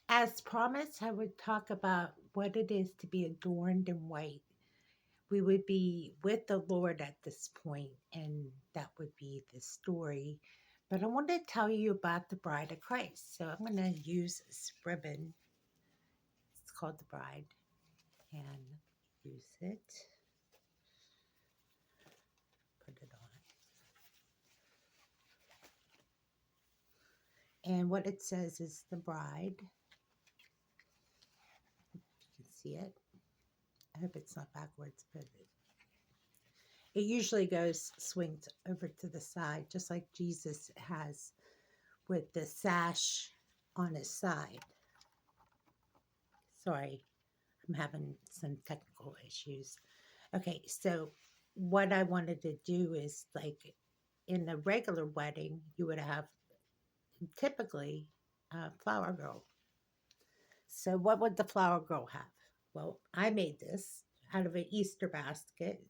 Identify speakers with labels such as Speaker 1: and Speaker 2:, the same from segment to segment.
Speaker 1: As promised, I would talk about what it is to be adorned in white. We would be with the Lord at this point, and that would be the story. But I want to tell you about the bride of Christ. So I'm going to use this ribbon. It's called the bride, and use it. Put it on. And what it says is the bride. You can see it. I hope it's not backwards, but it usually swings over to the side, just like Jesus has with the sash on his side. Sorry, I'm having some technical issues. Okay, so what I wanted to do is like in a regular wedding, you would have typically a flower girl. So, what would the flower girl have? Well, I made this out of an Easter basket.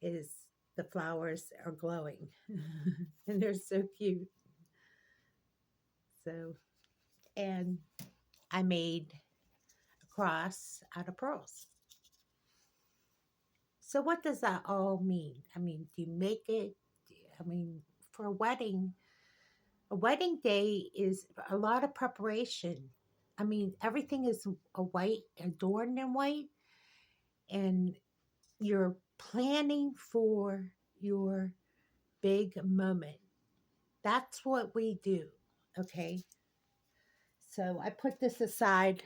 Speaker 1: Is the flowers are glowing and they're so cute. So, and I made a cross out of pearls. So, what does that all mean? I mean, do you make it? I mean, for a wedding day is a lot of preparation. I mean, everything is a white, adorned in white, and you're planning for your big moment. That's what we do. Okay. So I put this aside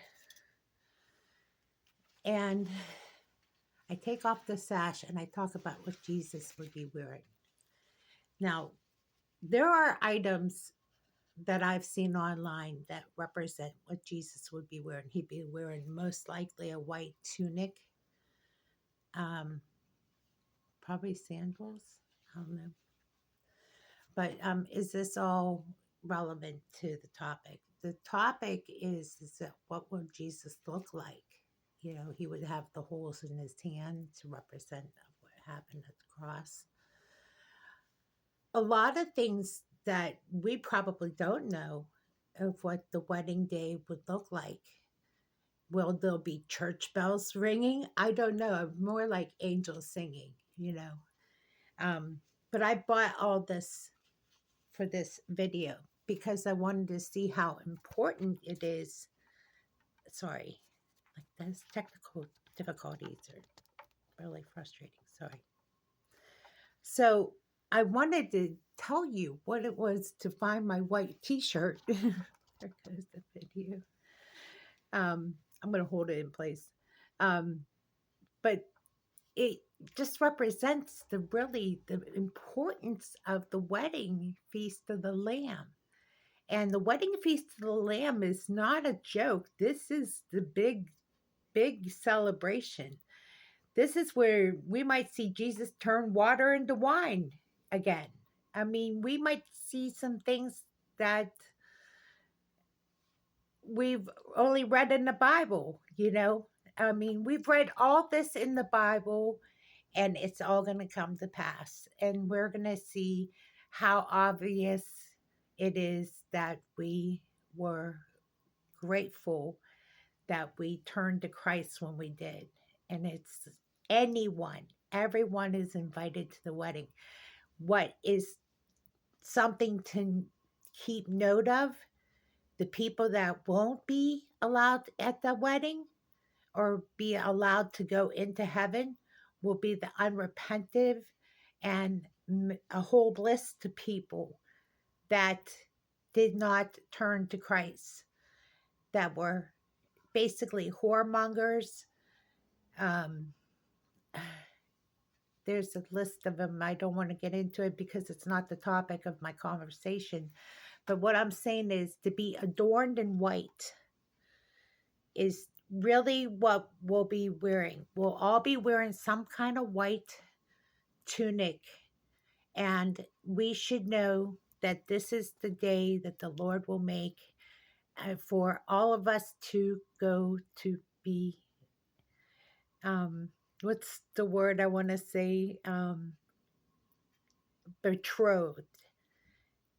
Speaker 1: and I take off the sash and I talk about what Jesus would be wearing. Now, there are items that I've seen online that represent what Jesus would be wearing. He'd be wearing most likely a white tunic, um, probably sandals. I don't know. But is this all relevant to the topic? The topic is that what would Jesus look like? You know, he would have the holes in his hand to represent what happened at the cross. A lot of things that we probably don't know of what the wedding day would look like. Will there be church bells ringing? I don't know. More like angels singing, you know. Um, but I bought all this for this video because I wanted to see how important it is. Sorry, like those technical difficulties are really frustrating. Sorry. So I wanted to tell you what it was to find my white t-shirt. There goes the video. I'm going to hold it in place. Um, but it just represents the importance of the wedding feast of the Lamb. And the wedding feast of the Lamb is not a joke. This is the big celebration. This is where we might see Jesus turn water into wine again. I mean, we might see some things that we've only read in the Bible, you know? I mean, we've read all this in the Bible and it's all going to come to pass. And we're going to see how obvious it is that we were grateful that we turned to Christ when we did. And it's everyone is invited to the wedding. What is something to keep note of? The people that won't be allowed at the wedding or be allowed to go into heaven will be the unrepentive and a whole list of people that did not turn to Christ, that were basically whoremongers. Um, there's a list of them. I don't want to get into it because it's not the topic of my conversation. But what I'm saying is to be adorned in white is really what we'll be wearing. We'll all be wearing some kind of white tunic. And we should know that this is the day that the Lord will make for all of us to go to be, what's the word I want to say? Betrothed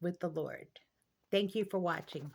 Speaker 1: with the Lord. Thank you for watching.